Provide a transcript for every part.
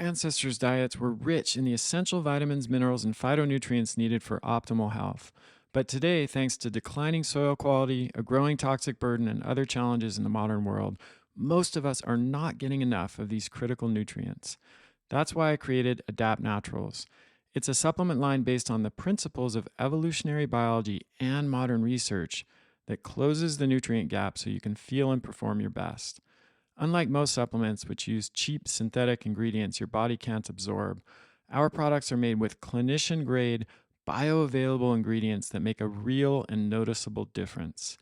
ancestors' diets were rich in the essential vitamins, minerals, and phytonutrients needed for optimal health. But today, thanks to declining soil quality, a growing toxic burden, and other challenges in the modern world, most of us are not getting enough of these critical nutrients. That's why I created Adapt Naturals. It's a supplement line based on the principles of evolutionary biology and modern research that closes the nutrient gap so you can feel and perform your best. Unlike most supplements, which use cheap synthetic ingredients your body can't absorb, our products are made with clinician grade, bioavailable ingredients that make a real and noticeable difference.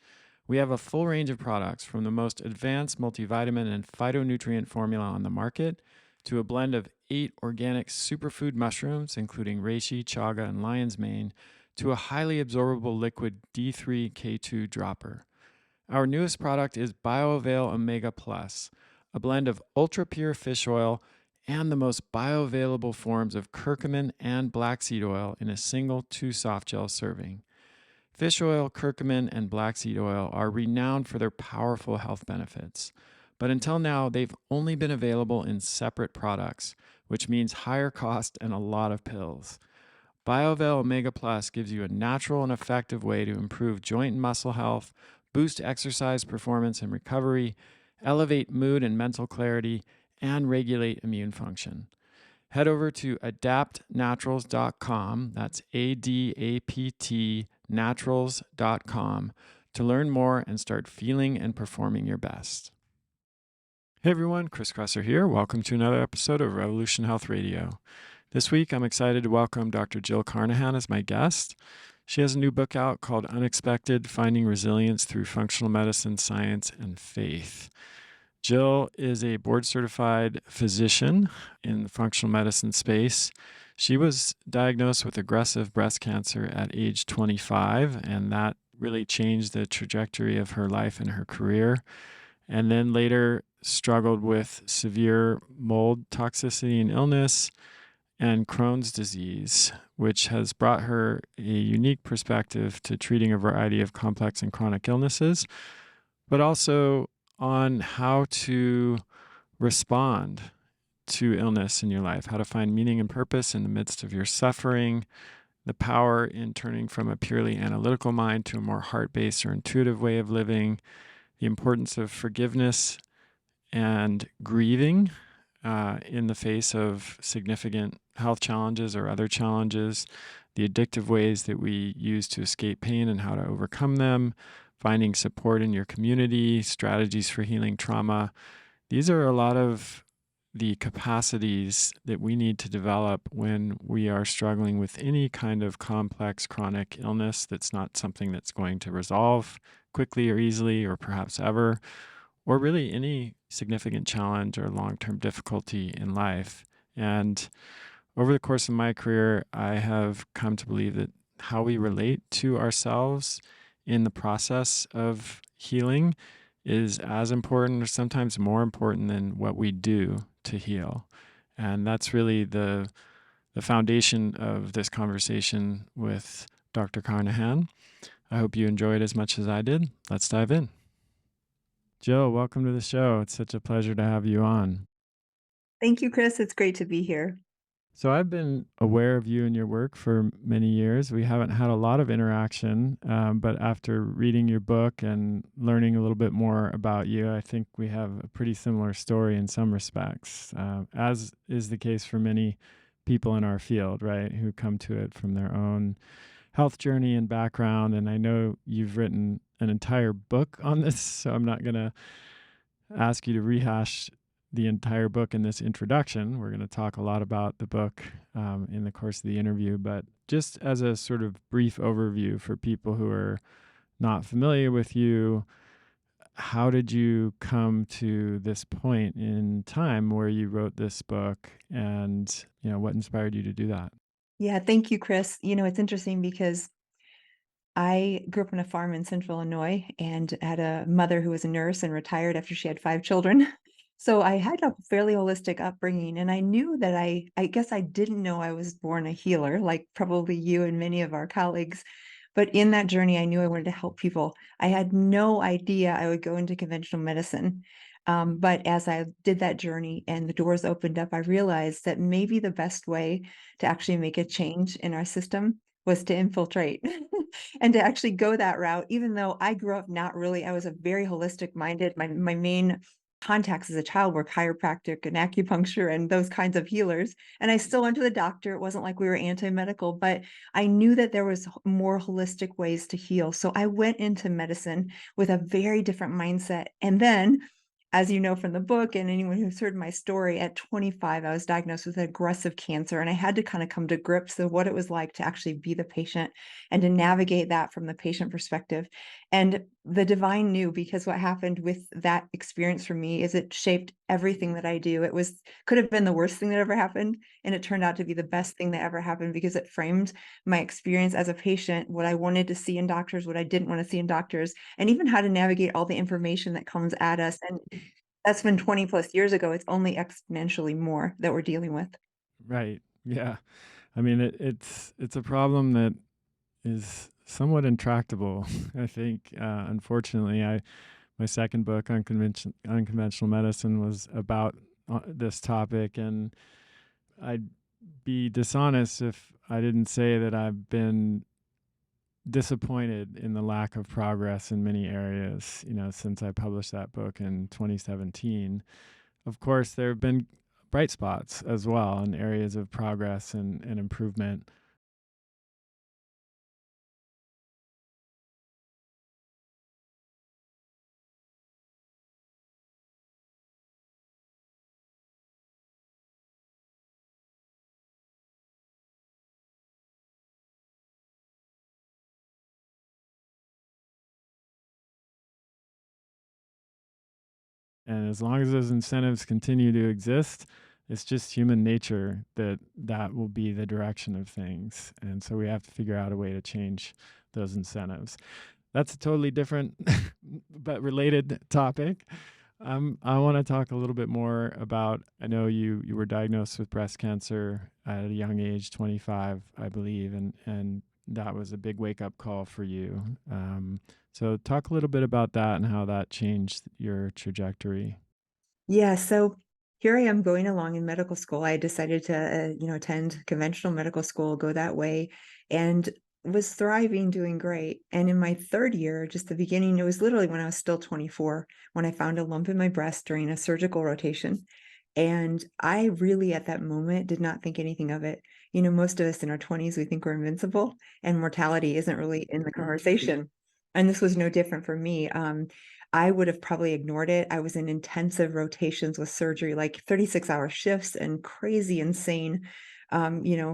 We have a full range of products from the most advanced multivitamin and phytonutrient formula on the market to a blend of 8 organic superfood mushrooms, including reishi, chaga, and lion's mane, to a highly absorbable liquid D3K2 dropper. Our newest product is BioAvail Omega Plus, a blend of ultra pure fish oil and the most bioavailable forms of curcumin and black seed oil in a single 2 soft gel serving. Fish oil, curcumin, and black seed oil are renowned for their powerful health benefits. But until now, they've only been available in separate products, which means higher cost and a lot of pills. BioVel Omega Plus gives you a natural and effective way to improve joint and muscle health, boost exercise performance and recovery, elevate mood and mental clarity, and regulate immune function. Head over to adaptnaturals.com, that's ADAPT naturals.com, to learn more and start feeling and performing your best. Hey everyone, Chris Kresser here. Welcome to another episode of Revolution Health Radio. This week, I'm excited to welcome Dr. Jill Carnahan as my guest. She has a new book out called Unexpected: Finding Resilience Through Functional Medicine, Science, and Faith. Jill is a board-certified physician in the functional medicine space. She was diagnosed with aggressive breast cancer at age 25, and that really changed the trajectory of her life and her career. And then later struggled with severe mold toxicity and illness, and Crohn's disease, which has brought her a unique perspective to treating a variety of complex and chronic illnesses, but also on how to respond to illness in your life, how to find meaning and purpose in the midst of your suffering, the power in turning from a purely analytical mind to a more heart-based or intuitive way of living, the importance of forgiveness and grieving in the face of significant health challenges or other challenges, the addictive ways that we use to escape pain and how to overcome them, finding support in your community, strategies for healing trauma. These are a lot of the capacities that we need to develop when we are struggling with any kind of complex chronic illness that's not something that's going to resolve quickly or easily or perhaps ever, or really any significant challenge or long-term difficulty in life. And over the course of my career, I have come to believe that how we relate to ourselves in the process of healing is as important or sometimes more important than what we do to heal. And that's really the foundation of this conversation with Dr. Carnahan. I hope you enjoyed as much as I did. Let's dive in. Jill, welcome to the show. It's such a pleasure to have you on. Thank you, Chris. It's great to be here. So I've been aware of you and your work for many years. We haven't had a lot of interaction, but after reading your book and learning a little bit more about you, I think we have a pretty similar story in some respects, as is the case for many people in our field, right, who come to it from their own health journey and background. And I know you've written an entire book on this, so I'm not going to ask you to rehash the entire book in this introduction. We're going to talk a lot about the book in the course of the interview, but just as a sort of brief overview for people who are not familiar with you, how did you come to this point in time where you wrote this book, and what inspired you to do that? Yeah, thank you, Chris. It's interesting because I grew up on a farm in central Illinois and had a mother who was a nurse and retired after she had 5 children. So I had a fairly holistic upbringing, and I knew that I guess I didn't know I was born a healer, like probably you and many of our colleagues. But in that journey, I knew I wanted to help people. I had no idea I would go into conventional medicine. But as I did that journey and the doors opened up, I realized that maybe the best way to actually make a change in our system was to infiltrate and to actually go that route, even though I grew up not really, I was a very holistic minded. My main contacts as a child were chiropractic and acupuncture and those kinds of healers. And I still went to the doctor. It wasn't like we were anti-medical, but I knew that there was more holistic ways to heal. So I went into medicine with a very different mindset. And then, as you know from the book, and anyone who's heard my story, at 25, I was diagnosed with aggressive cancer, and I had to kind of come to grips with what it was like to actually be the patient and to navigate that from the patient perspective. And the divine knew, because what happened with that experience for me is it shaped everything that I do. It was could have been the worst thing that ever happened, and it turned out to be the best thing that ever happened, because it framed my experience as a patient, what I wanted to see in doctors, what I didn't want to see in doctors, and even how to navigate all the information that comes at us. And that's been 20 plus years ago. It's only exponentially more that we're dealing with. Right. Yeah. I mean, it's a problem that is somewhat intractable. I think, unfortunately, my second book, Unconventional Medicine, was about this topic, and I'd be dishonest if I didn't say that I've been disappointed in the lack of progress in many areas, since I published that book in 2017. Of course, there have been bright spots as well in areas of progress and improvement. And as long as those incentives continue to exist, it's just human nature that that will be the direction of things. And so we have to figure out a way to change those incentives. That's a totally different but related topic. I want to talk a little bit more about. I know you were diagnosed with breast cancer at a young age, 25, I believe, and that was a big wake up call for you. So talk a little bit about that and how that changed your trajectory. Yeah, so here I am going along in medical school. I decided to, attend conventional medical school, go that way, and was thriving, doing great. And in my third year, just the beginning, it was literally when I was still 24, when I found a lump in my breast during a surgical rotation. And I really, at that moment, did not think anything of it. Most of us in our 20s, we think we're invincible, and mortality isn't really in the conversation. And this was no different for me. I would have probably ignored it. I was in intensive rotations with surgery, like 36-hour shifts and crazy, insane,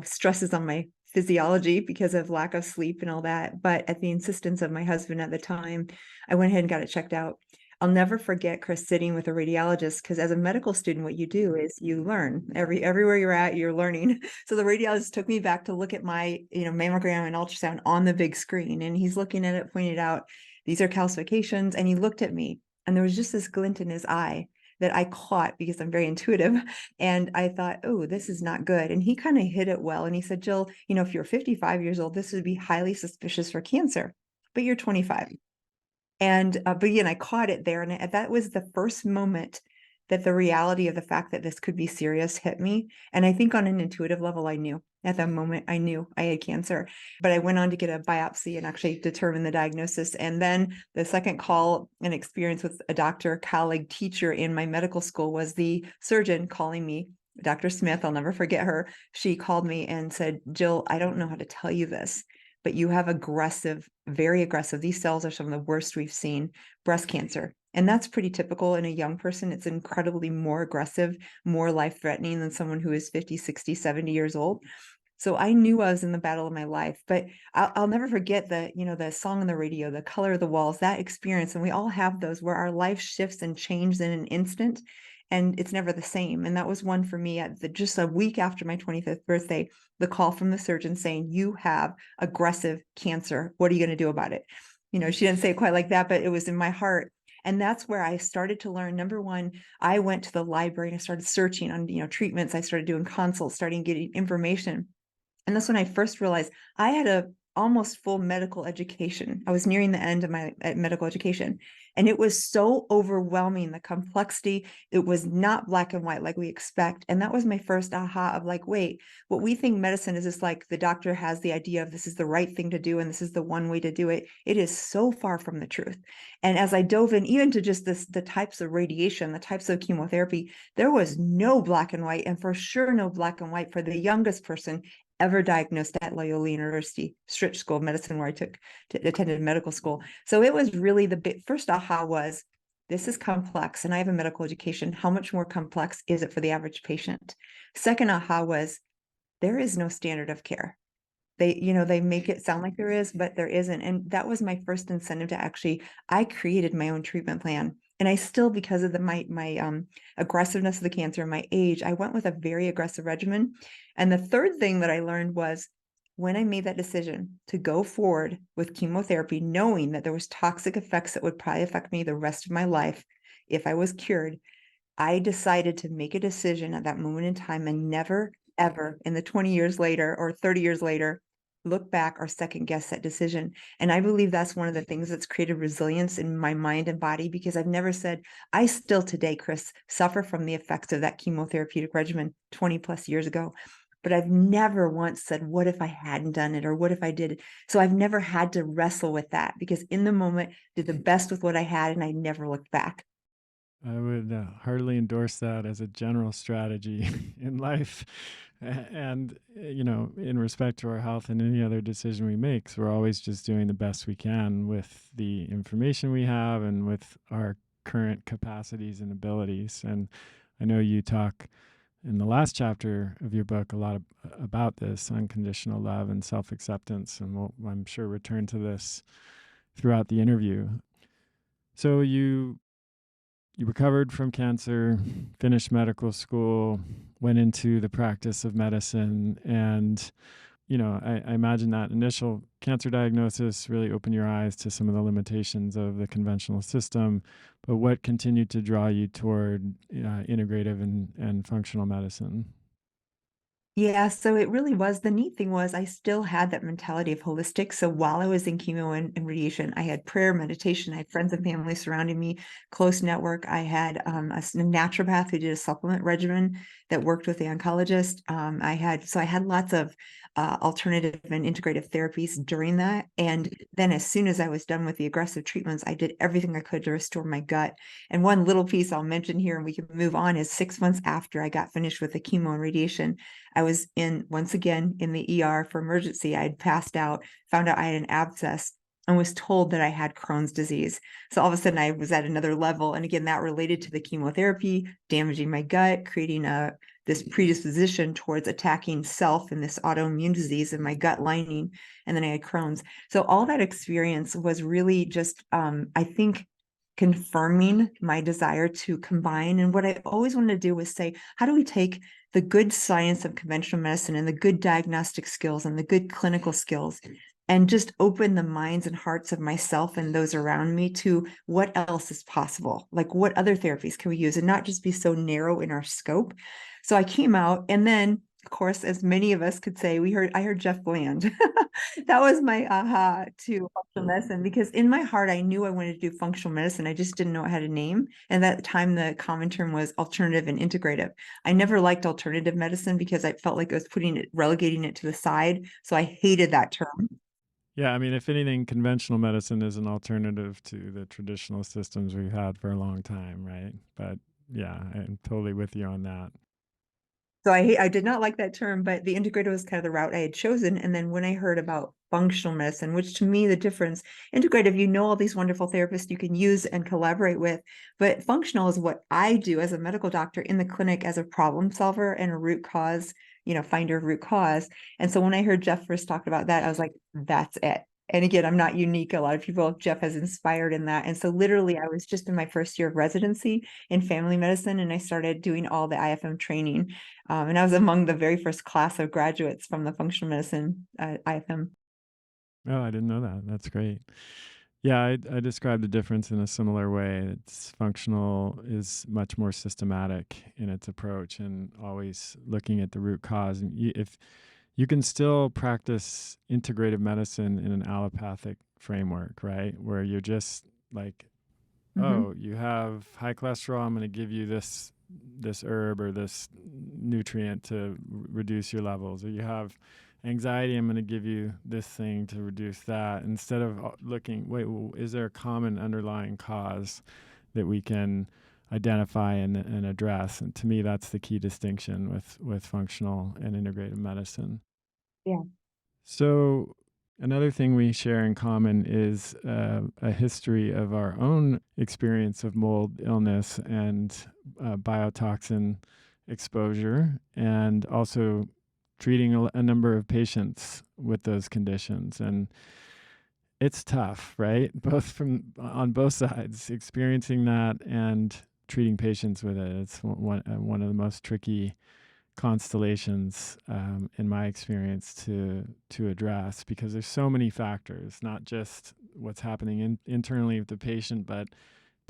stresses on my physiology because of lack of sleep and all that. But at the insistence of my husband at the time, I went ahead and got it checked out. I'll never forget Chris sitting with a radiologist, because as a medical student, what you do is you learn everywhere you're at, you're learning. So the radiologist took me back to look at my, mammogram and ultrasound on the big screen, and he's looking at it, pointed out, these are calcifications. And he looked at me, and there was just this glint in his eye that I caught because I'm very intuitive. And I thought, oh, this is not good. And he kind of hit it well. And he said, Jill, if you're 55 years old, this would be highly suspicious for cancer, but you're 25. And, but again, I caught it there, and that was the first moment that the reality of the fact that this could be serious hit me. And I think on an intuitive level, I knew at that moment, I knew I had cancer. But I went on to get a biopsy and actually determine the diagnosis. And then the second call and experience with a doctor, colleague, teacher in my medical school was the surgeon calling me, Dr. Smith. I'll never forget her. She called me and said, Jill, I don't know how to tell you this, but you have aggressive, very aggressive, these cells are some of the worst we've seen, breast cancer. And that's pretty typical in a young person. It's incredibly more aggressive, more life-threatening than someone who is 50, 60, 70 years old. So I knew I was in the battle of my life, but I'll never forget the song on the radio, the color of the walls, that experience. And we all have those where our life shifts and changes in an instant, and it's never the same. And that was one for me at just a week after my 25th birthday, the call from the surgeon saying, you have aggressive cancer. What are you going to do about it? She didn't say it quite like that, but it was in my heart. And that's where I started to learn. Number one, I went to the library and I started searching on, treatments. I started doing consults, starting getting information. And that's when I first realized I had almost full medical education. I was nearing the end of my medical education, and it was so overwhelming, the complexity. It was not black and white like we expect. And that was my first aha of like, wait, what we think medicine is just like the doctor has the idea of this is the right thing to do and this is the one way to do it. It is so far from the truth. And as I dove in even to just the types of radiation, the types of chemotherapy, there was no black and white, and for sure no black and white for the youngest person ever diagnosed at Loyola University, Stritch School of Medicine, where I attended medical school. So it was really the first aha was, this is complex, and I have a medical education. How much more complex is it for the average patient? Second aha was, there is no standard of care. They make it sound like there is, but there isn't. And that was my first incentive to actually, I created my own treatment plan. And I still, because of my aggressiveness of the cancer and my age, I went with a very aggressive regimen. And the third thing that I learned was, when I made that decision to go forward with chemotherapy, knowing that there was toxic effects that would probably affect me the rest of my life if I was cured, I decided to make a decision at that moment in time and never, ever in the 20 years later or 30 years later, look back or second guess that decision. And I believe that's one of the things that's created resilience in my mind and body, because I've never said, I still today, Chris, suffer from the effects of that chemotherapeutic regimen 20 plus years ago. But I've never once said, what if I hadn't done it? Or what if I did it? So I've never had to wrestle with that, because in the moment, did the best with what I had, and I never looked back. I would heartily endorse that as a general strategy in life. And, in respect to our health and any other decision we make, so we're always just doing the best we can with the information we have and with our current capacities and abilities. And I know you talk in the last chapter of your book a lot about this unconditional love and self acceptance. And I'm sure, return to this throughout the interview. So you recovered from cancer, finished medical school, went into the practice of medicine. And, I imagine that initial cancer diagnosis really opened your eyes to some of the limitations of the conventional system. But what continued to draw you toward integrative and functional medicine? Yeah, so it really was. The neat thing was I still had that mentality of holistic. So while I was in chemo and radiation, I had prayer, meditation, I had friends and family surrounding me, close network. I had a naturopath who did a supplement regimen that worked with the oncologist. I had lots of alternative and integrative therapies during that. And then as soon as I was done with the aggressive treatments, I did everything I could to restore my gut. And one little piece I'll mention here, and we can move on, is 6 months after I got finished with the chemo and radiation, I was once again in the ER for emergency. I had passed out, found out I had an abscess, and was told that I had Crohn's disease. So all of a sudden I was at another level. And again, that related to the chemotherapy, damaging my gut, creating this predisposition towards attacking self in this autoimmune disease in my gut lining. And then I had Crohn's. So all that experience was really just, I think, confirming my desire to combine. And what I always wanted to do was say, how do we take the good science of conventional medicine and the good diagnostic skills and the good clinical skills and just open the minds and hearts of myself and those around me to what else is possible? Like, what other therapies can we use, and not just be so narrow in our scope? So I came out, and then, of course, as many of us could say, I heard Jeff Bland. That was my aha to functional medicine, because in my heart, I knew I wanted to do functional medicine. I just didn't know it had a name. And at the time, the common term was alternative and integrative. I never liked alternative medicine because I felt like it was relegating it to the side. So I hated that term. Yeah, I mean, if anything, conventional medicine is an alternative to the traditional systems we've had for a long time, right? But yeah, I'm totally with you on that. So I did not like that term, but the integrative was kind of the route I had chosen. And then when I heard about functional medicine, which to me, the difference, integrative, all these wonderful therapists you can use and collaborate with, but functional is what I do as a medical doctor in the clinic as a problem solver and a root cause, finder of root cause. And so when I heard Jeff first talk about that, I was like, that's it. And again, I'm not unique. A lot of people, Jeff has inspired in that. And so literally, I was just in my first year of residency in family medicine, and I started doing all the IFM training. And I was among the very first class of graduates from the functional medicine IFM. Oh, I didn't know that. That's great. Yeah, I describe the difference in a similar way. It's functional is much more systematic in its approach and always looking at the root cause. And if you can still practice integrative medicine in an allopathic framework, right? Where you're just like, Hmm. oh, you have high cholesterol, I'm going to give you this herb or this nutrient to reduce your levels, or you have anxiety, I'm going to give you this thing to reduce that, instead of looking, wait, well, is there a common underlying cause that we can identify and address? And to me, that's the key distinction with functional and integrative medicine. Yeah. So, another thing we share in common is a history of our own experience of mold illness and biotoxin exposure, and also treating a number of patients with those conditions. And it's tough, right? Both from on both sides, experiencing that and treating patients with it. It's one of the most tricky constellations, in my experience, to address, because there's so many factors, not just what's happening internally with the patient, but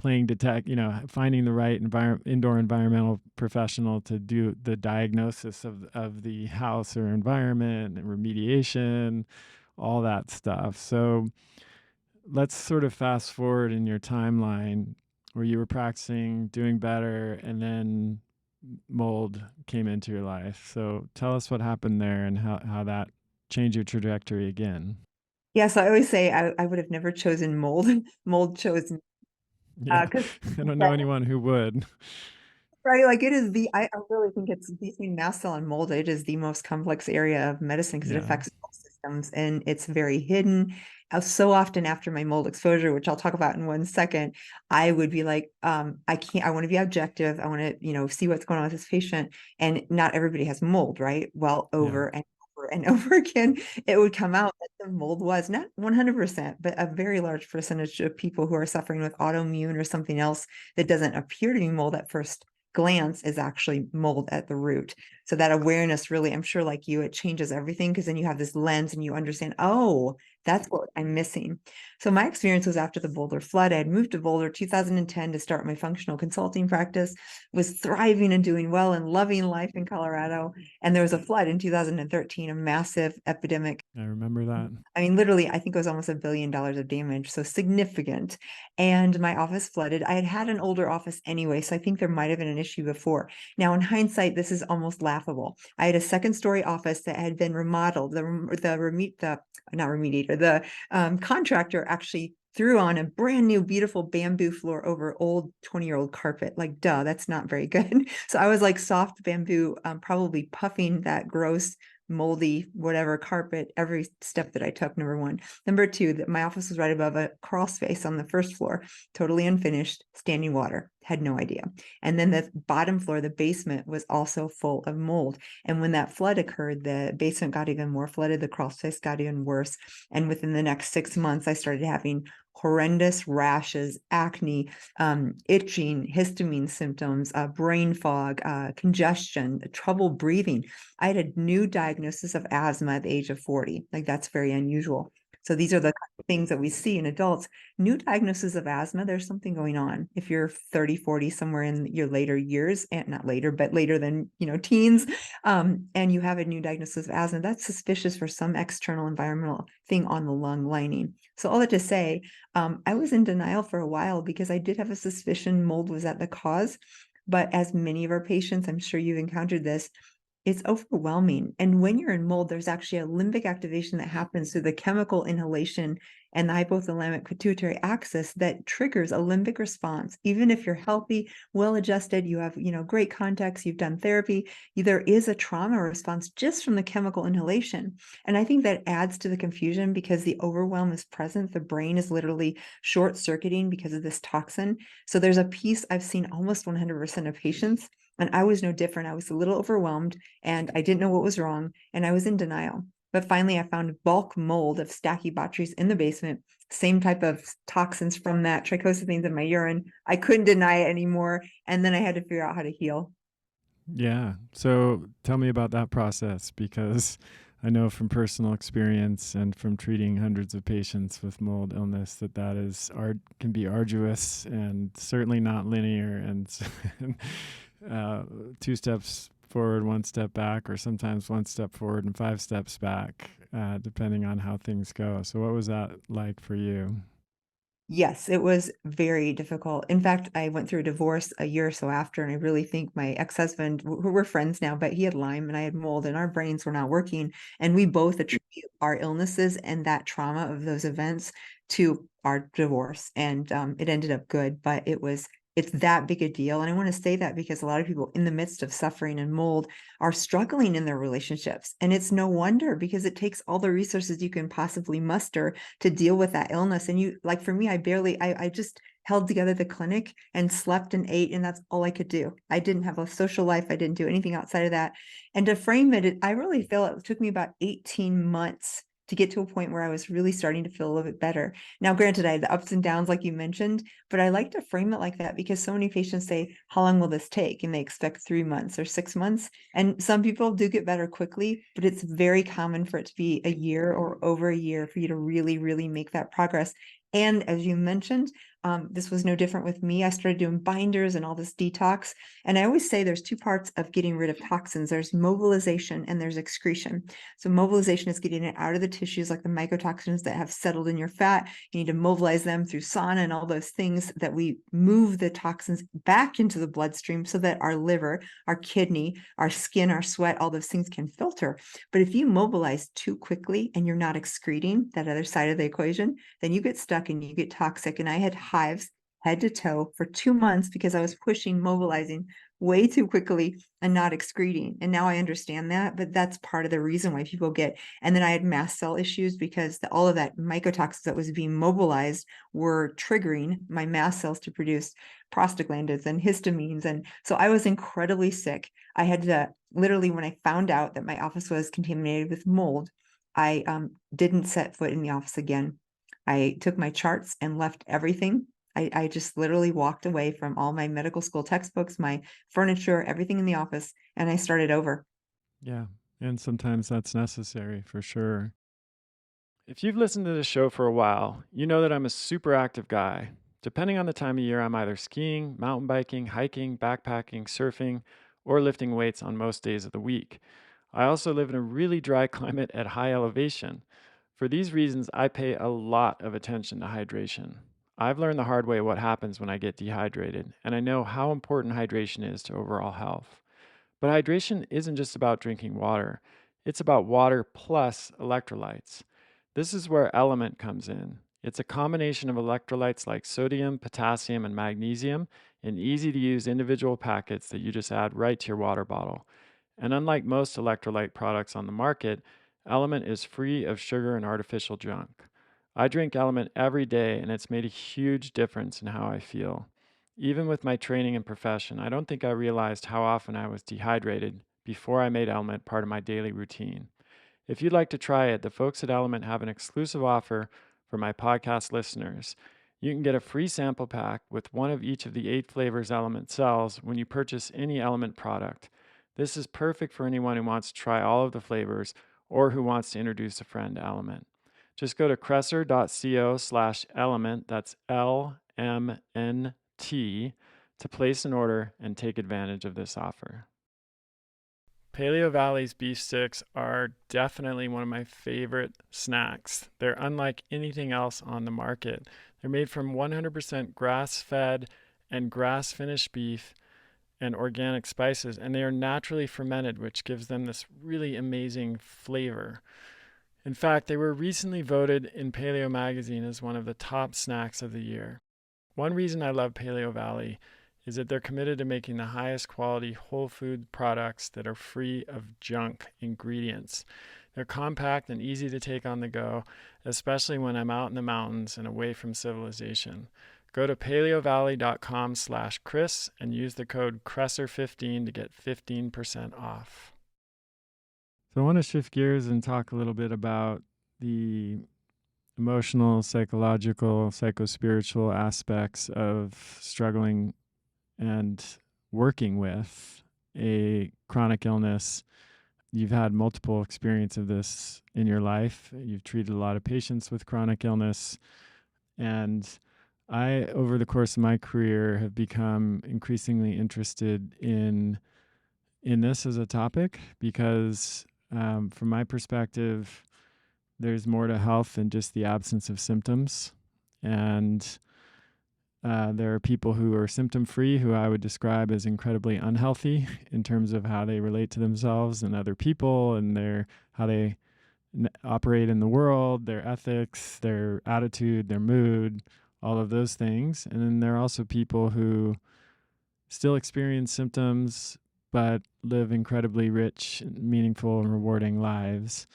finding the right indoor environmental professional to do the diagnosis of the house or environment and remediation, all that stuff. So let's sort of fast forward in your timeline where you were practicing, doing better, and then mold came into your life. So tell us what happened there and how that changed your trajectory again. Yeah, so I always say I would have never chosen mold. Mold chose me, Yeah. because I don't know anyone who would. right, like it is I really think it's between mast cell and mold. It is the most complex area of medicine because it Yeah. affects all systems and it's very hidden. So often after my mold exposure, which I'll talk about in 1 second, I would be like, I can't, I want to be objective. I want to, see what's going on with this patient. And not everybody has mold, right? Well, Yeah. over and over and over again, it would come out that the mold was not 100%, but a very large percentage of people who are suffering with autoimmune or something else that doesn't appear to be mold at first glance is actually mold at the root. So that awareness really, I'm sure like you, it changes everything because then you have this lens and you understand, oh, that's what I'm missing. So my experience was after the Boulder flood. I had moved to Boulder 2010 to start my functional consulting practice, was thriving and doing well and loving life in Colorado. And there was a flood in 2013, a massive epidemic. I remember that. I mean, literally, I think it was almost $1 billion of damage, so significant. And my office flooded. I had had an older office anyway, so I think there might have been an issue before. Now, in hindsight, this is almost laughable. I had a second-story office that had been remodeled. The contractor actually threw on a brand new, beautiful bamboo floor over old 20-year-old carpet. Like, duh, that's not very good. So I was like soft bamboo, probably puffing that gross moldy, whatever carpet, every step that I took, number one. Number two, that my office was right above a crawl space on the first floor, totally unfinished, standing water, had no idea. And then the bottom floor, the basement, was also full of mold. And when that flood occurred, the basement got even more flooded, the crawl space got even worse. And within the next 6 months, I started having horrendous rashes, acne, itching, histamine symptoms, brain fog, congestion, trouble breathing. I had a new diagnosis of asthma at the age of 40. Like that's very unusual. So these are the things that we see in adults. New diagnosis of asthma, there's something going on. If you're 30, 40, somewhere in your later years, and not later, but later than, teens, and you have a new diagnosis of asthma, that's suspicious for some external environmental thing on the lung lining. So all that to say, I was in denial for a while because I did have a suspicion mold was at the cause. But as many of our patients, I'm sure you've encountered this, it's overwhelming. And when you're in mold, there's actually a limbic activation that happens through the chemical inhalation and the hypothalamic pituitary axis that triggers a limbic response. Even if you're healthy, well-adjusted, you have, great contacts, you've done therapy, there is a trauma response just from the chemical inhalation. And I think that adds to the confusion because the overwhelm is present. The brain is literally short-circuiting because of this toxin. So there's a piece I've seen almost 100% of patients, and I was no different. I was a little overwhelmed and I didn't know what was wrong and I was in denial. But finally, I found bulk mold of Stachybotrys in the basement, same type of toxins from that, trichosethines in my urine. I couldn't deny it anymore. And then I had to figure out how to heal. Yeah. So tell me about that process, because I know from personal experience and from treating hundreds of patients with mold illness that is can be arduous and certainly not linear, and two steps forward, one step back, or sometimes one step forward and five steps back, depending on how things go. So what was that like for you? Yes, it was very difficult. In fact, I went through a divorce a year or so after, and I really think my ex-husband, who we're friends now, but he had Lyme and I had mold, and our brains were not working. And we both attribute our illnesses and that trauma of those events to our divorce. And it ended up good, but it's that big a deal. And I want to say that because a lot of people in the midst of suffering and mold are struggling in their relationships. And it's no wonder because it takes all the resources you can possibly muster to deal with that illness. And like for me, I just held together the clinic and slept and ate, and that's all I could do. I didn't have a social life. I didn't do anything outside of that. And to frame it, I really feel it took me about 18 months to get to a point where I was really starting to feel a little bit better. Now, granted, I had the ups and downs, like you mentioned, but I like to frame it like that because so many patients say, how long will this take? And they expect 3 months or 6 months. And some people do get better quickly, but it's very common for it to be a year or over a year for you to really, really make that progress. And as you mentioned, this was no different with me. I started doing binders and all this detox. And I always say there's two parts of getting rid of toxins. There's mobilization and there's excretion. So mobilization is getting it out of the tissues, like the mycotoxins that have settled in your fat. You need to mobilize them through sauna and all those things that we move the toxins back into the bloodstream so that our liver, our kidney, our skin, our sweat, all those things can filter. But if you mobilize too quickly and you're not excreting that other side of the equation, then you get stuck and you get toxic. And I had hives head to toe for 2 months because I was pushing, mobilizing way too quickly and not excreting. And now I understand that, but that's part of the reason why people get. And then I had mast cell issues because all of that mycotoxins that was being mobilized were triggering my mast cells to produce prostaglandins and histamines. And so I was incredibly sick. I had to literally, when I found out that my office was contaminated with mold, I didn't set foot in the office again. I took my charts and left everything. I just literally walked away from all my medical school textbooks, my furniture, everything in the office, and I started over. Yeah. And sometimes that's necessary for sure. If you've listened to this show for a while, you know that I'm a super active guy. Depending on the time of year, I'm either skiing, mountain biking, hiking, backpacking, surfing, or lifting weights on most days of the week. I also live in a really dry climate at high elevation. For these reasons, I pay a lot of attention to hydration. I've learned the hard way what happens when I get dehydrated, and I know how important hydration is to overall health. But hydration isn't just about drinking water, it's about water plus electrolytes. This is where Element comes in. It's a combination of electrolytes like sodium, potassium, and magnesium in easy to use individual packets that you just add right to your water bottle. And unlike most electrolyte products on the market, Element is free of sugar and artificial junk. I drink Element every day, and it's made a huge difference in how I feel. Even with my training and profession, I don't think I realized how often I was dehydrated before I made Element part of my daily routine. If you'd like to try it, the folks at Element have an exclusive offer for my podcast listeners. You can get a free sample pack with one of each of the 8 flavors Element sells when you purchase any Element product. This is perfect for anyone who wants to try all of the flavors or who wants to introduce a friend to Element. Just go to kresser.co/element, that's LMNT, to place an order and take advantage of this offer. Paleo Valley's beef sticks are definitely one of my favorite snacks. They're unlike anything else on the market. They're made from 100% grass-fed and grass-finished beef and organic spices, and they are naturally fermented, which gives them this really amazing flavor. In fact, they were recently voted in Paleo Magazine as one of the top snacks of the year. One reason I love Paleo Valley is that they're committed to making the highest quality whole food products that are free of junk ingredients. They're compact and easy to take on the go, especially when I'm out in the mountains and away from civilization. Go to paleovalley.com/Chris and use the code Kresser15 to get 15% off. So I want to shift gears and talk a little bit about the emotional, psychological, psychospiritual aspects of struggling and working with a chronic illness. You've had multiple experience of this in your life. You've treated a lot of patients with chronic illness. And I, over the course of my career, have become increasingly interested in in this as a topic because, from my perspective, there's more to health than just the absence of symptoms. And there are people who are symptom free who I would describe as incredibly unhealthy in terms of how they relate to themselves and other people and how they operate in the world, their ethics, their attitude, their mood, all of those things. And then there are also people who still experience symptoms but live incredibly rich, meaningful, and rewarding lives.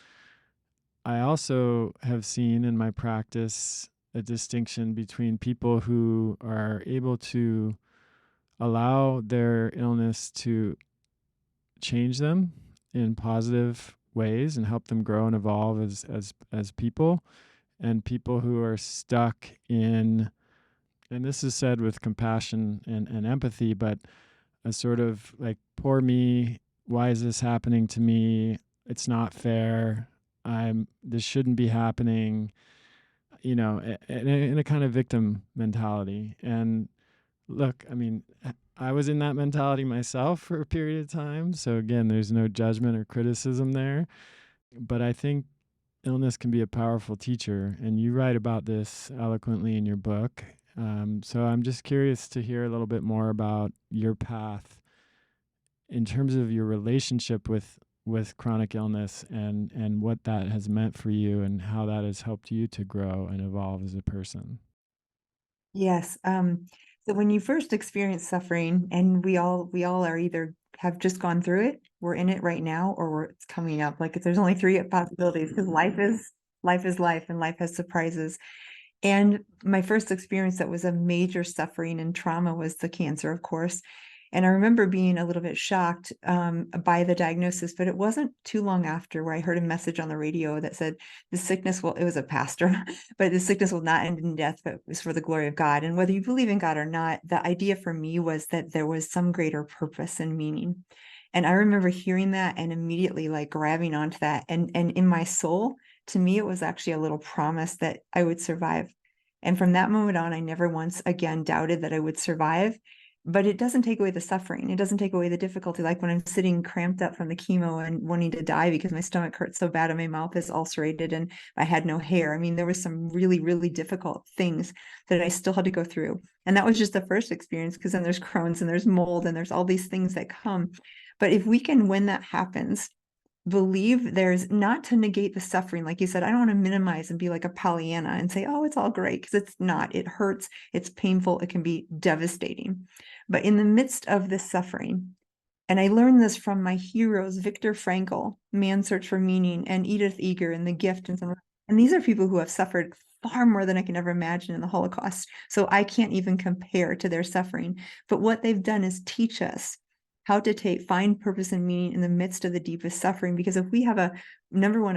I also have seen in my practice a distinction between people who are able to allow their illness to change them in positive ways and help them grow and evolve as people, and people who are stuck in, and this is said with compassion and empathy, but a sort of like, poor me, why is this happening to me? It's not fair. This shouldn't be happening, in a kind of victim mentality. And look, I mean, I was in that mentality myself for a period of time. So again, there's no judgment or criticism there. But I think illness can be a powerful teacher. And you write about this eloquently in your book. So I'm just curious to hear a little bit more about your path in terms of your relationship with chronic illness and what that has meant for you and how that has helped you to grow and evolve as a person. Yes. So when you first experience suffering, and we all are either have just gone through it, we're in it right now, or it's coming up. Like there's only three possibilities because life is life, and life has surprises. And my first experience that was a major suffering and trauma was the cancer, of course. And I remember being a little bit shocked by the diagnosis, but it wasn't too long after where I heard a message on the radio that said, the sickness will, it was a pastor, but the sickness will not end in death, but it was for the glory of God. And whether you believe in God or not, the idea for me was that there was some greater purpose and meaning. And I remember hearing that and immediately like grabbing onto that. And in my soul, to me, it was actually a little promise that I would survive. And from that moment on, I never once again doubted that I would survive. But it doesn't take away the suffering. It doesn't take away the difficulty. Like when I'm sitting cramped up from the chemo and wanting to die because my stomach hurts so bad and my mouth is ulcerated and I had no hair. I mean, there was some really, really difficult things that I still had to go through. And that was just the first experience, because then there's Crohn's and there's mold and there's all these things that come. But if we can, when that happens, believe there's not to negate the suffering. Like you said, I don't want to minimize and be like a Pollyanna and say, oh, it's all great, because it's not. It hurts. It's painful. It can be devastating. But in the midst of this suffering, and I learned this from my heroes, Viktor Frankl, Man's Search for Meaning, and Edith Eger in The Gift. And these are people who have suffered far more than I can ever imagine in the Holocaust. So I can't even compare to their suffering. But what they've done is teach us how to find purpose and meaning in the midst of the deepest suffering. Because if we have a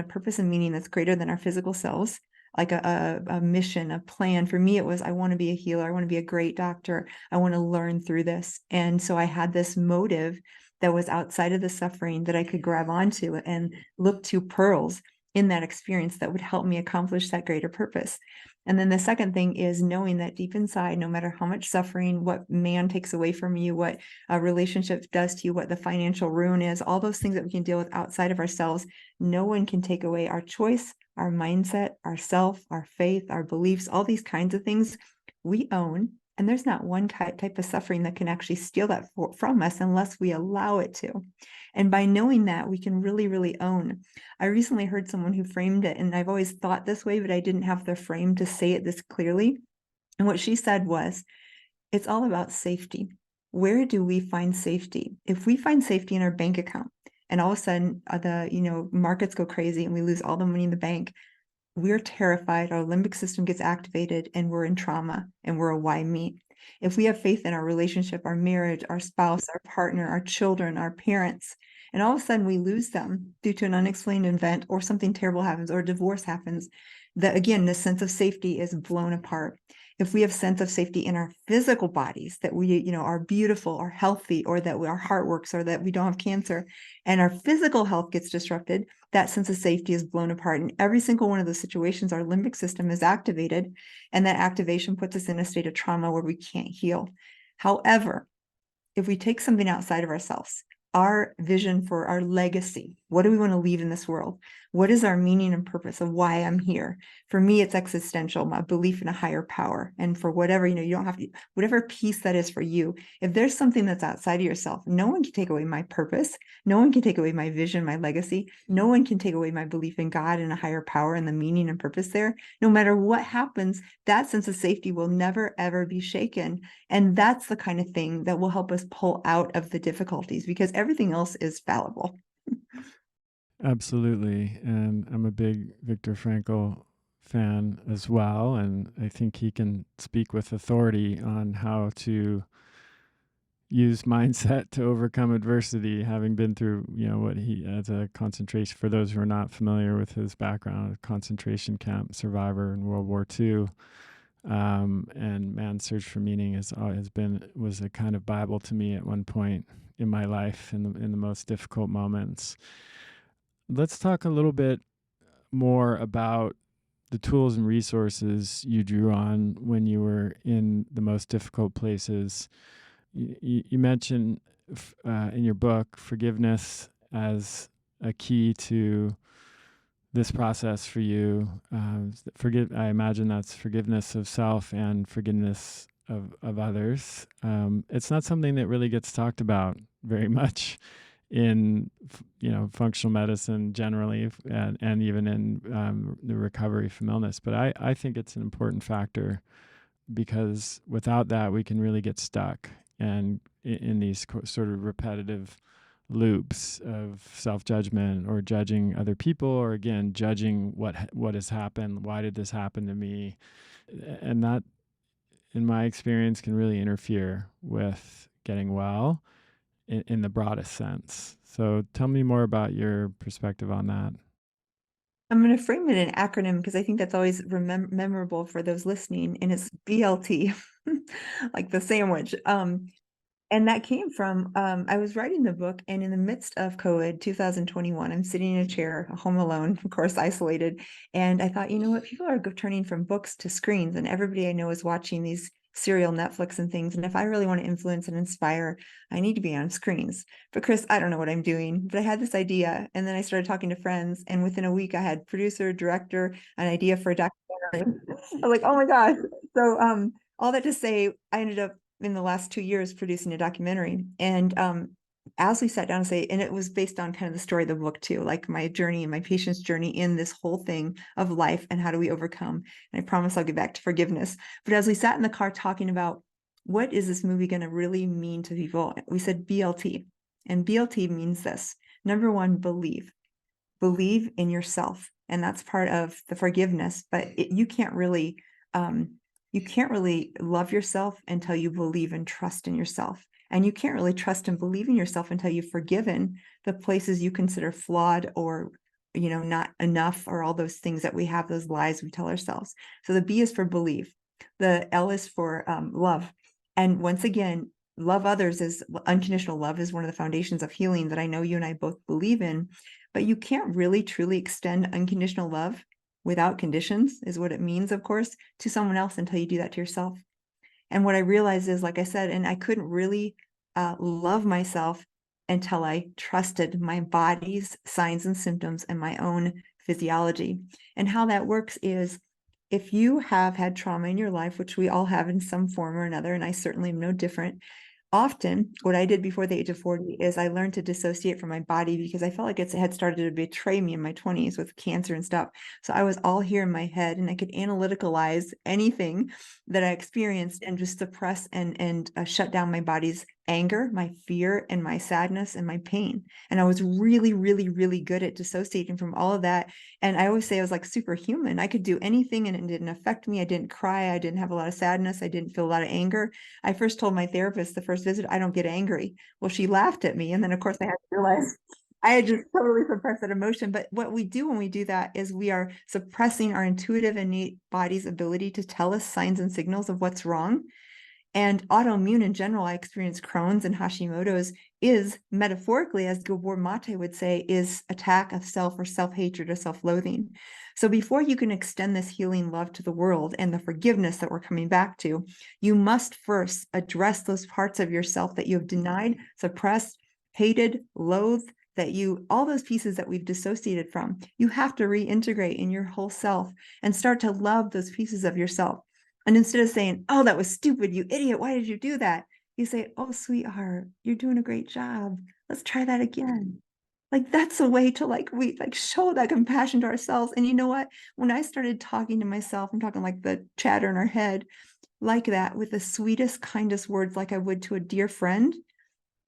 purpose and meaning that's greater than our physical selves, like a mission, a plan. For me, it was, I want to be a healer. I want to be a great doctor. I want to learn through this. And so I had this motive that was outside of the suffering that I could grab onto and look to pearls in that experience that would help me accomplish that greater purpose. And then the second thing is knowing that deep inside, no matter how much suffering, what man takes away from you, what a relationship does to you, what the financial ruin is, all those things that we can deal with outside of ourselves, no one can take away our choice, our mindset, our self, our faith, our beliefs, all these kinds of things we own. And there's not one type of suffering that can actually steal that from us unless we allow it to. And by knowing that, we can really, really own. I recently heard someone who framed it, and I've always thought this way, but I didn't have the frame to say it this clearly. And what she said was, it's all about safety. Where do we find safety? If we find safety in our bank account, and all of a sudden the markets go crazy and we lose all the money in the bank, we're terrified, our limbic system gets activated, and we're in trauma, and we're a why me. If we have faith in our relationship, our marriage, our spouse, our partner, our children, our parents, and all of a sudden we lose them due to an unexplained event, or something terrible happens, or divorce happens, that again, the sense of safety is blown apart. If we have sense of safety in our physical bodies, that we, are beautiful or healthy, or that our heart works, or that we don't have cancer, and our physical health gets disrupted, that sense of safety is blown apart. In every single one of those situations, our limbic system is activated, and that activation puts us in a state of trauma where we can't heal. However, if we take something outside of ourselves, our vision for our legacy. What do we want to leave in this world? What is our meaning and purpose of why I'm here? For me, it's existential, my belief in a higher power. And for whatever, you don't have to, whatever piece that is for you, if there's something that's outside of yourself, no one can take away my purpose. No one can take away my vision, my legacy. No one can take away my belief in God and a higher power and the meaning and purpose there. No matter what happens, that sense of safety will never, ever be shaken. And that's the kind of thing that will help us pull out of the difficulties, because everything else is fallible. Absolutely. And I'm a big Viktor Frankl fan as well. And I think he can speak with authority on how to use mindset to overcome adversity, having been through, what he, as a concentration, for those who are not familiar with his background, a concentration camp survivor in World War II. And Man's Search for Meaning was a kind of Bible to me at one point in my life, in the most difficult moments. Let's talk a little bit more about the tools and resources you drew on when you were in the most difficult places. You mentioned in your book forgiveness as a key to this process for you. I imagine that's forgiveness of self and forgiveness of others. It's not something that really gets talked about very much in functional medicine generally, and even in the recovery from illness. But I think it's an important factor, because without that we can really get stuck and in these sort of repetitive loops of self-judgment, or judging other people, or again judging what has happened. Why did this happen to me? And that, in my experience, can really interfere with getting well in the broadest sense. So tell me more about your perspective on that. I'm going to frame it in an acronym because I think that's always memorable for those listening, and it's BLT, like the sandwich. And that came from, I was writing the book, and in the midst of COVID 2021, I'm sitting in a chair, home alone, of course, isolated. And I thought, you know what? People are turning from books to screens, and everybody I know is watching these serial Netflix and things. And if I really want to influence and inspire, I need to be on screens. But Chris, I don't know what I'm doing, but I had this idea. And then I started talking to friends. And within a week, I had producer, director, an idea for a documentary. I was like, oh my God. So all that to say, I ended up in the last 2 years producing a documentary. And as we sat down and and it was based on kind of the story of the book too, like my journey and my patient's journey in this whole thing of life and how do we overcome. And I promise I'll get back to forgiveness. But as we sat in the car talking about what is this movie going to really mean to people, we said BLT. And BLT means this. Number one, believe in yourself. And that's part of the forgiveness, but you can't really love yourself until you believe and trust in yourself. And you can't really trust and believe in yourself until you've forgiven the places you consider flawed, or, not enough, or all those things that we have, those lies we tell ourselves. So the B is for believe. The L is for love. And once again, love others is unconditional love is one of the foundations of healing that I know you and I both believe in. But you can't really truly extend unconditional love without conditions, is what it means, of course, to someone else until you do that to yourself. And what I realized is, like I said, and I couldn't really love myself until I trusted my body's signs and symptoms and my own physiology. And how that works is, if you have had trauma in your life, which we all have in some form or another, and I certainly am no different, often what I did before the age of 40 is I learned to dissociate from my body, because I felt like it had started to betray me in my 20s with cancer and stuff. So I was all here in my head, and I could analyticalize anything that I experienced and just suppress and shut down my body's anger, my fear, and my sadness and my pain. And I was really, really, really good at dissociating from all of that. And I always say I was like superhuman. I could do anything and it didn't affect me. I didn't cry. I didn't have a lot of sadness. I didn't feel a lot of anger. I first told my therapist the first visit, I don't get angry. Well, she laughed at me. And then of course I had to realize I had just totally suppressed that emotion. But what we do when we do that is we are suppressing our intuitive innate body's ability to tell us signs and signals of what's wrong. And autoimmune in general, I experienced Crohn's and Hashimoto's, is metaphorically, as Gabor Mate would say, is attack of self, or self-hatred, or self-loathing. So before you can extend this healing love to the world and the forgiveness that we're coming back to, you must first address those parts of yourself that you have denied, suppressed, hated, loathed, that you, all those pieces that we've dissociated from, you have to reintegrate in your whole self and start to love those pieces of yourself. And instead of saying, oh, that was stupid, you idiot, why did you do that? You say, oh, sweetheart, you're doing a great job. Let's try that again. Like that's a way to we show that compassion to ourselves. And you know what? When I started talking to myself, I'm talking like the chatter in our head, like that with the sweetest, kindest words, like I would to a dear friend,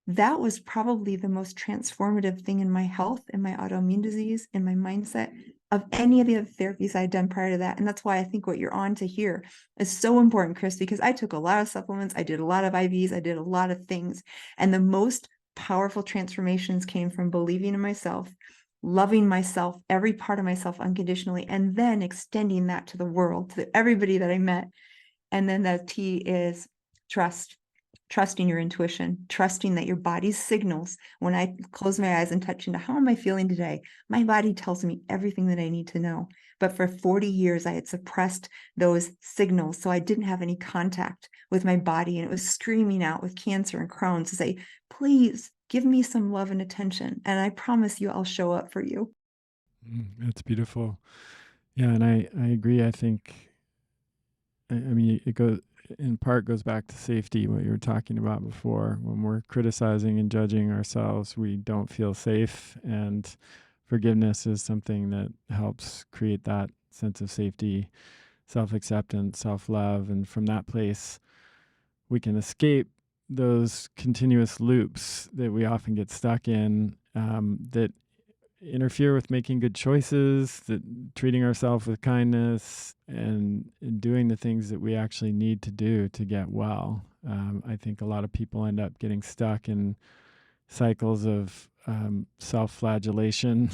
that was probably the most transformative thing in my health, in my autoimmune disease, in my mindset of any of the other therapies I'd done prior to that. And that's why I think what you're on to here is so important, Chris, because I took a lot of supplements, I did a lot of IVs, I did a lot of things. And the most powerful transformations came from believing in myself, loving myself, every part of myself unconditionally, and then extending that to the world, to everybody that I met. And then the T is trust. Trusting your intuition, trusting that your body's signals. When I close my eyes and touch into how am I feeling today, my body tells me everything that I need to know. But for 40 years, I had suppressed those signals. So I didn't have any contact with my body. And it was screaming out with cancer and Crohn's to say, please give me some love and attention. And I promise you, I'll show up for you. That's beautiful. Yeah, and I agree. I think, I mean, it goes in part goes back to safety, what you were talking about before. When we're criticizing and judging ourselves, we don't feel safe, and forgiveness is something that helps create that sense of safety, self-acceptance, self-love, and from that place, we can escape those continuous loops that we often get stuck in, that interfere with making good choices, that treating ourselves with kindness, and doing the things that we actually need to do to get well. I think a lot of people end up getting stuck in cycles of self-flagellation,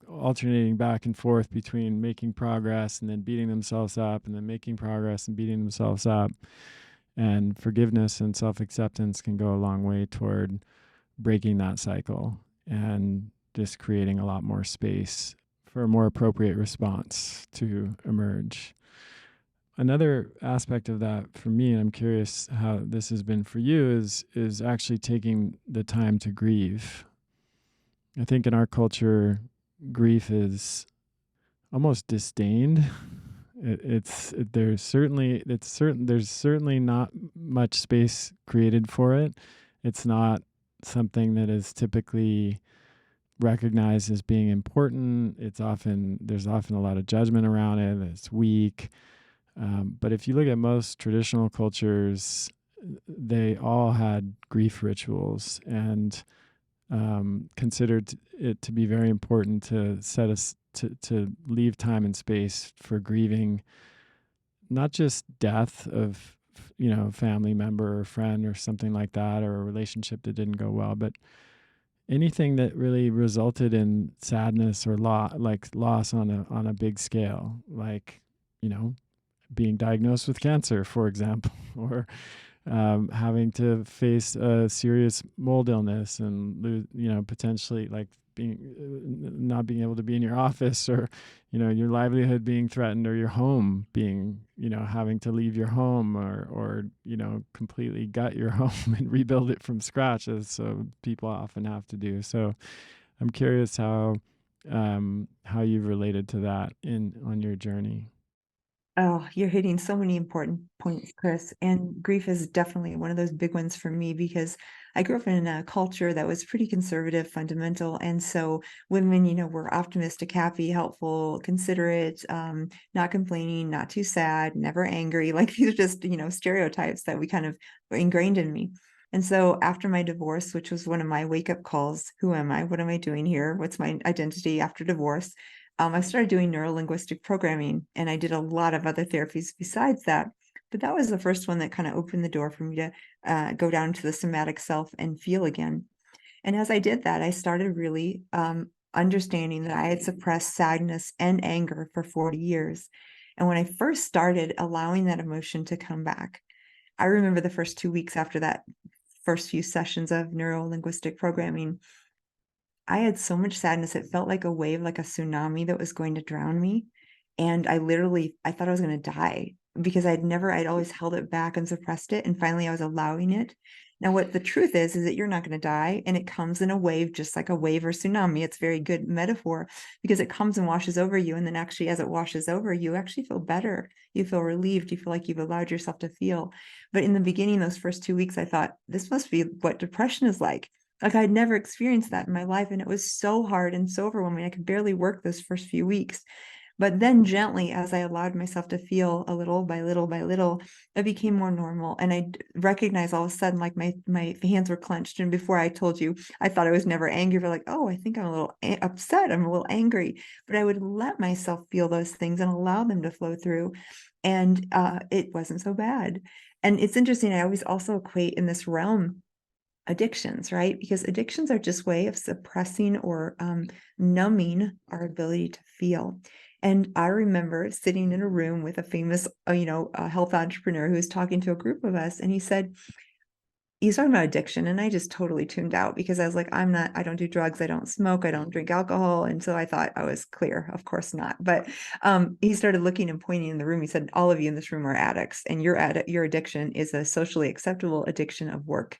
alternating back and forth between making progress and then beating themselves up, and then making progress and beating themselves up. And forgiveness and self-acceptance can go a long way toward breaking that cycle and just creating a lot more space for a more appropriate response to emerge. Another aspect of that for me, and I'm curious how this has been for you, is actually taking the time to grieve. I think in our culture, grief is almost disdained. There's certainly not much space created for it. It's not something that is typically recognized as being important. There's often a lot of judgment around it. It's weak. But if you look at most traditional cultures, they all had grief rituals and considered it to be very important to set us to leave time and space for grieving, not just death of family member or friend or something like that, or a relationship that didn't go well, but anything that really resulted in sadness or loss on a big scale, like being diagnosed with cancer, for example, or having to face a serious mold illness and potentially like not being able to be in your office, or your livelihood being threatened, or your home being having to leave your home, or completely gut your home and rebuild it from scratch, as so people often have to do. So I'm curious how you've related to that on your journey. Oh, you're hitting so many important points, Chris. And grief is definitely one of those big ones for me because I grew up in a culture that was pretty conservative, fundamental. And so women, were optimistic, happy, helpful, considerate, not complaining, not too sad, never angry. Like these are just, stereotypes that we kind of were ingrained in me. And so after my divorce, which was one of my wake up calls, who am I? What am I doing here? What's my identity after divorce? I started doing neuro-linguistic programming, and I did a lot of other therapies besides that. But that was the first one that kind of opened the door for me to go down to the somatic self and feel again. And as I did that, I started really understanding that I had suppressed sadness and anger for 40 years. And when I first started allowing that emotion to come back, I remember the first 2 weeks after that first few sessions of neuro-linguistic programming, I had so much sadness. It felt like a wave, like a tsunami that was going to drown me. And I thought I was going to die because I'd always held it back and suppressed it. And finally I was allowing it. Now, what the truth is that you're not going to die, and it comes in a wave, just like a wave or tsunami. It's a very good metaphor because it comes and washes over you. And then actually, as it washes over you, actually feel better. You feel relieved. You feel like you've allowed yourself to feel. But in the beginning, those first 2 weeks, I thought, this must be what depression is like. Like I'd never experienced that in my life. And it was so hard and so overwhelming. I could barely work those first few weeks. But then gently, as I allowed myself to feel a little by little by little, it became more normal. And I recognized all of a sudden, like my hands were clenched. And before I told you, I thought I was never angry, but like, oh, I think I'm a little upset. I'm a little angry. But I would let myself feel those things and allow them to flow through. And it wasn't so bad. And it's interesting. I always also equate in this realm addictions, right? Because addictions are just way of suppressing or numbing our ability to feel. And I remember sitting in a room with a famous, health entrepreneur who was talking to a group of us, and he said, he's talking about addiction, and I just totally tuned out because I was like, I don't do drugs, I don't smoke, I don't drink alcohol. And so I thought I was clear, of course not. But he started looking and pointing in the room. He said, all of you in this room are addicts, and your addiction is a socially acceptable addiction of work.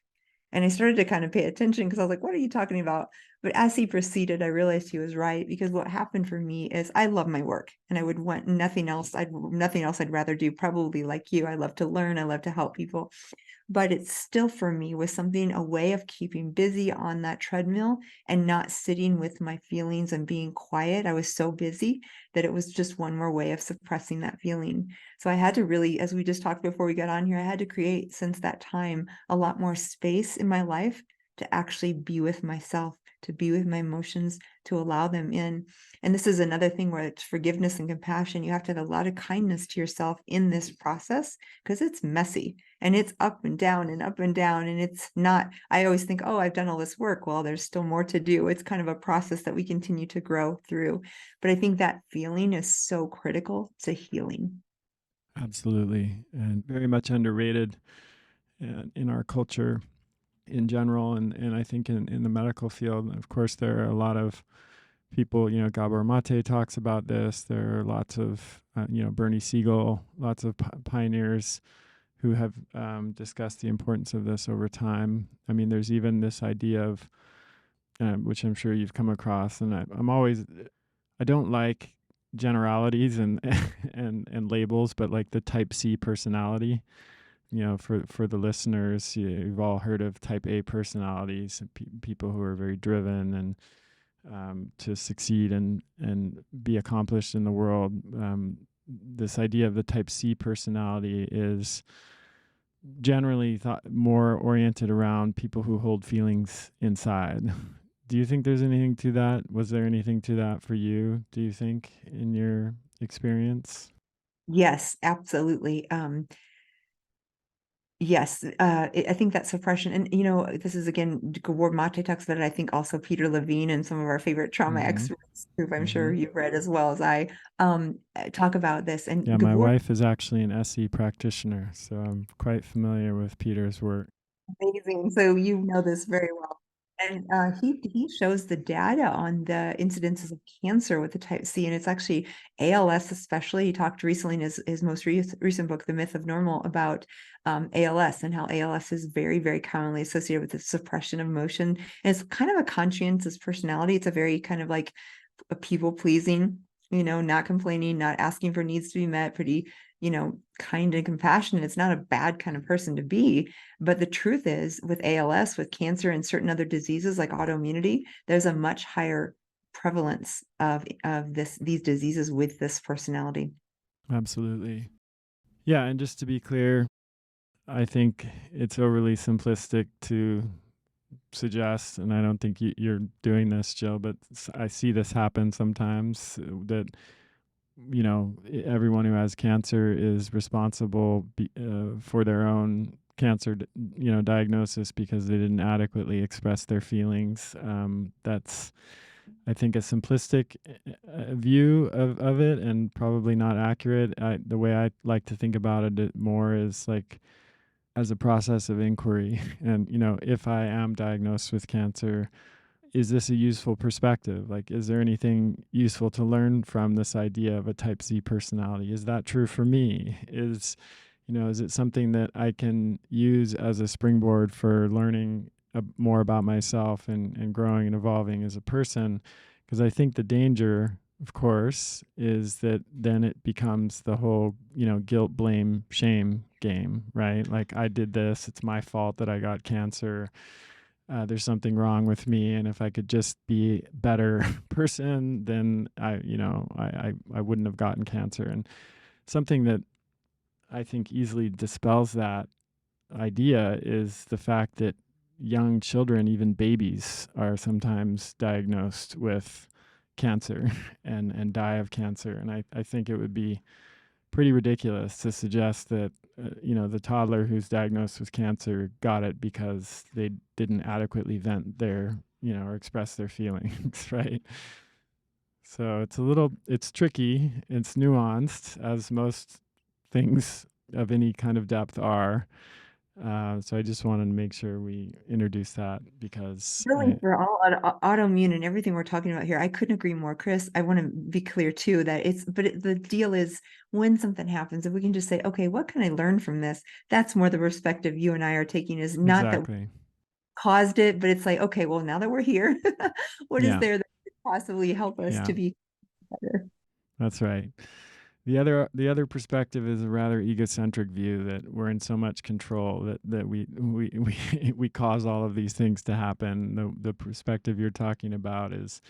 And I started to kind of pay attention because I was like, what are you talking about? But as he proceeded, I realized he was right, because what happened for me is I love my work and I would want nothing else. Nothing else I'd rather do, probably like you. I love to learn. I love to help people. But it still for me was something, a way of keeping busy on that treadmill and not sitting with my feelings and being quiet. I was so busy that it was just one more way of suppressing that feeling. So I had to really, as we just talked before we got on here, I had to create, since that time, a lot more space in my life to actually be with myself, to be with my emotions, to allow them in. And this is another thing where it's forgiveness and compassion. You have to have a lot of kindness to yourself in this process, because it's messy and it's up and down and up and down. And it's not, I always think, oh, I've done all this work. Well, there's still more to do. It's kind of a process that we continue to grow through. But I think that feeling is so critical to healing. Absolutely. And very much underrated in our culture in general. And I think in the medical field, of course, there are a lot of people, Gabor Mate talks about this. There are lots of, Bernie Siegel, lots of pioneers who have discussed the importance of this over time. I mean, there's even this idea of, which I'm sure you've come across, and I don't like generalities and and labels, but like the type C personality. For the listeners, you've all heard of type A personalities, people who are very driven and to succeed and be accomplished in the world. This idea of the type C personality is generally thought more oriented around people who hold feelings inside. Do you think there's anything to that? Was there anything to that for you, do you think, in your experience? Yes, absolutely. Yes, I think that suppression, and this is again, Gabor Mate talks about it. I think also Peter Levine and some of our favorite trauma Mm-hmm. experts, who I'm sure Mm-hmm. you've read as well as I, talk about this. And Yeah, my Gabor, wife is actually an SE practitioner, so I'm quite familiar with Peter's work. amazing. So you know this very well. And he shows the data on the incidences of cancer with the type C, and it's actually ALS especially. He talked recently in his most recent book, The Myth of Normal, about ALS and how ALS is very, very commonly associated with the suppression of emotion. And it's kind of a conscientious personality. It's a very kind of like a people pleasing, not complaining, not asking for needs to be met, pretty, kind and compassionate. It's not a bad kind of person to be. But the truth is, with ALS, with cancer, and certain other diseases like autoimmunity, there's a much higher prevalence of these diseases with this personality. Absolutely. Yeah, and just to be clear, I think it's overly simplistic to suggest, and I don't think you're doing this, Jill, but I see this happen sometimes, that everyone who has cancer is responsible for their own cancer diagnosis because they didn't adequately express their feelings. That's, I think, a simplistic view of it, and probably not accurate. The way I like to think about it more is like as a process of inquiry. And if I am diagnosed with cancer, is this a useful perspective? Like, is there anything useful to learn from this idea of a type C personality? Is that true for me? Is Is it something that I can use as a springboard for learning more about myself and growing and evolving as a person? Because I think the danger, of course, is that then it becomes the whole, guilt, blame, shame game, right? Like, I did this, it's my fault that I got cancer. There's something wrong with me, and if I could just be a better person, then I wouldn't have gotten cancer. And something that I think easily dispels that idea is the fact that young children, even babies, are sometimes diagnosed with cancer and die of cancer. And I think it would be pretty ridiculous to suggest that, the toddler who's diagnosed with cancer got it because they didn't adequately vent their, or express their feelings, right? So it's tricky, it's nuanced, as most things of any kind of depth are. So I just wanted to make sure we introduce that because Really, for all autoimmune and everything we're talking about here, I couldn't agree more, Chris. I want to be clear too that the deal is when something happens, if we can just say, okay, what can I learn from this? That's more the perspective you and I are taking, is not that we exactly, caused it, but it's like, okay, well, now that we're here, what is yeah, there that could possibly help us yeah, to be better? that's right. The other perspective is a rather egocentric view that we're in so much control that we cause all of these things to happen. The perspective you're talking about is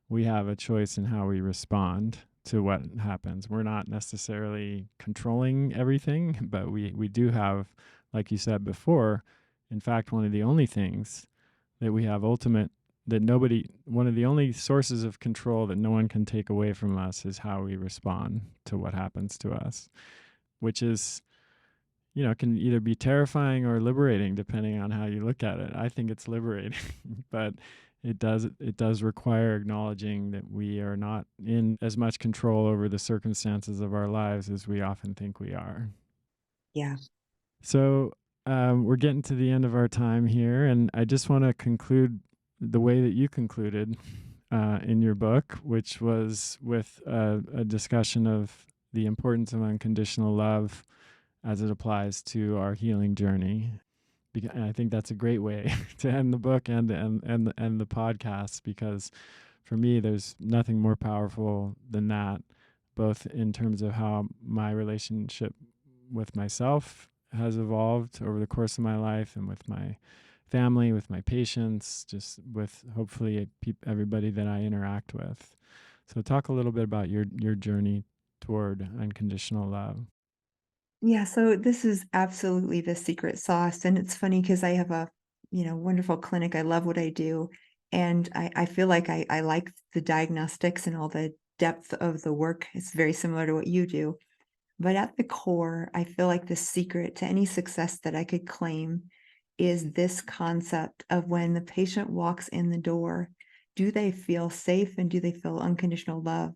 we have a choice in how we respond to what happens. We're not necessarily controlling everything, but we do have, like you said before, in fact, one of the only things that we have ultimate that nobody one of the only sources of control that no one can take away from us is how we respond to what happens to us, which is, can either be terrifying or liberating depending on how you look at it. I think it's liberating, but it does require acknowledging that we are not in as much control over the circumstances of our lives as we often think we are. Yeah. So we're getting to the end of our time here, and I just want to conclude the way that you concluded in your book, which was with a discussion of the importance of unconditional love as it applies to our healing journey. And I think that's a great way to end the book and the podcast, because for me, there's nothing more powerful than that, both in terms of how my relationship with myself has evolved over the course of my life and with my family, with my patients, just with hopefully everybody that I interact with. So talk a little bit about your journey toward unconditional love. Yeah, so this is absolutely the secret sauce. And it's funny because I have a, wonderful clinic. I love what I do. And I feel like I like the diagnostics and all the depth of the work. It's very similar to what you do. But at the core, I feel like the secret to any success that I could claim is this concept of when the patient walks in the door, do they feel safe and do they feel unconditional love?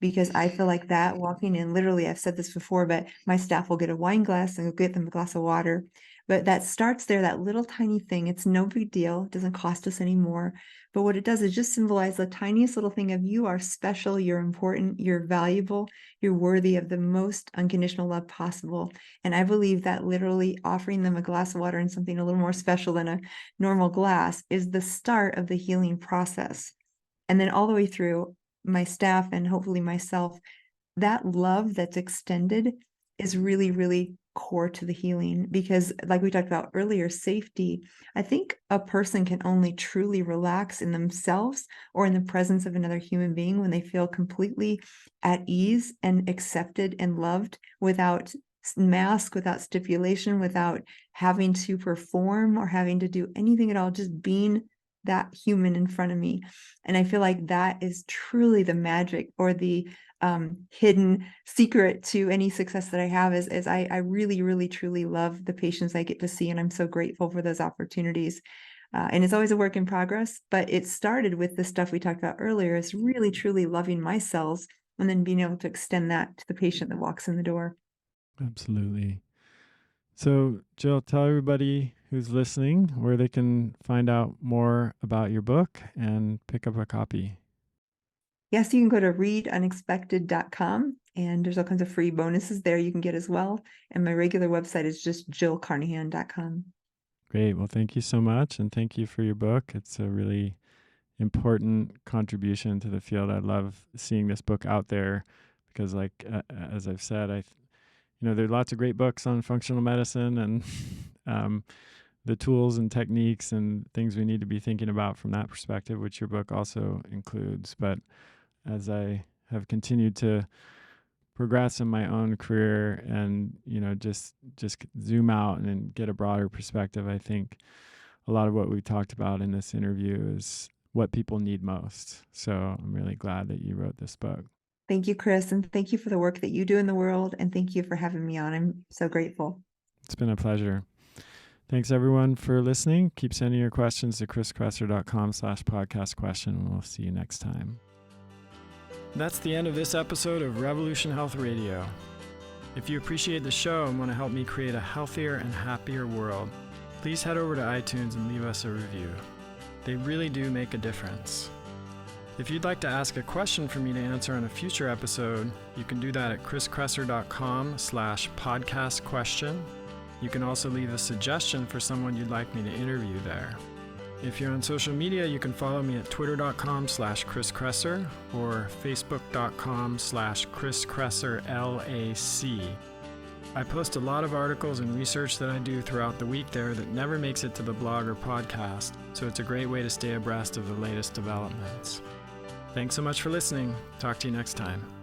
Because I feel like that walking in, literally, I've said this before, but my staff will get a wine glass and get them a glass of water. But that starts there, that little tiny thing. It's no big deal. It doesn't cost us any more. But what it does is just symbolize the tiniest little thing of you are special, you're important, you're valuable, you're worthy of the most unconditional love possible. And I believe that literally offering them a glass of water and something a little more special than a normal glass is the start of the healing process. And then all the way through, my staff and hopefully myself, that love that's extended is really, really core to the healing, because like we talked about earlier, safety. I think a person can only truly relax in themselves or in the presence of another human being when they feel completely at ease and accepted and loved, without mask, without stipulation, without having to perform or having to do anything at all, just being that human in front of me. And I feel like that is truly the magic, or the hidden secret to any success that I have, is I really, really, truly love the patients I get to see. And I'm so grateful for those opportunities. And it's always a work in progress, but it started with the stuff we talked about earlier, is really, truly loving my cells and then being able to extend that to the patient that walks in the door. Absolutely. So, Jill, tell everybody who's listening where they can find out more about your book and pick up a copy. Yes, you can go to readunexpected.com and there's all kinds of free bonuses there you can get as well. And my regular website is just jillcarnahan.com. Great. Well, thank you so much. And thank you for your book. It's a really important contribution to the field. I love seeing this book out there because, like, as I've said, there are lots of great books on functional medicine and the tools and techniques and things we need to be thinking about from that perspective, which your book also includes. But as I have continued to progress in my own career and, just zoom out and get a broader perspective, I think a lot of what we talked about in this interview is what people need most. So I'm really glad that you wrote this book. Thank you, Chris, and thank you for the work that you do in the world, and thank you for having me on. I'm so grateful. It's been a pleasure. Thanks, everyone, for listening. Keep sending your questions to chriskresser.com/podcast question, and we'll see you next time. That's the end of this episode of Revolution Health Radio. If you appreciate the show and want to help me create a healthier and happier world, please head over to iTunes and leave us a review. They really do make a difference. If you'd like to ask a question for me to answer on a future episode, you can do that at chriskresser.com/podcast question. You can also leave a suggestion for someone you'd like me to interview there. If you're on social media, you can follow me at twitter.com/chriskresser or facebook.com/chriskresserlac. I post a lot of articles and research that I do throughout the week there that never makes it to the blog or podcast, so it's a great way to stay abreast of the latest developments. Thanks so much for listening. Talk to you next time.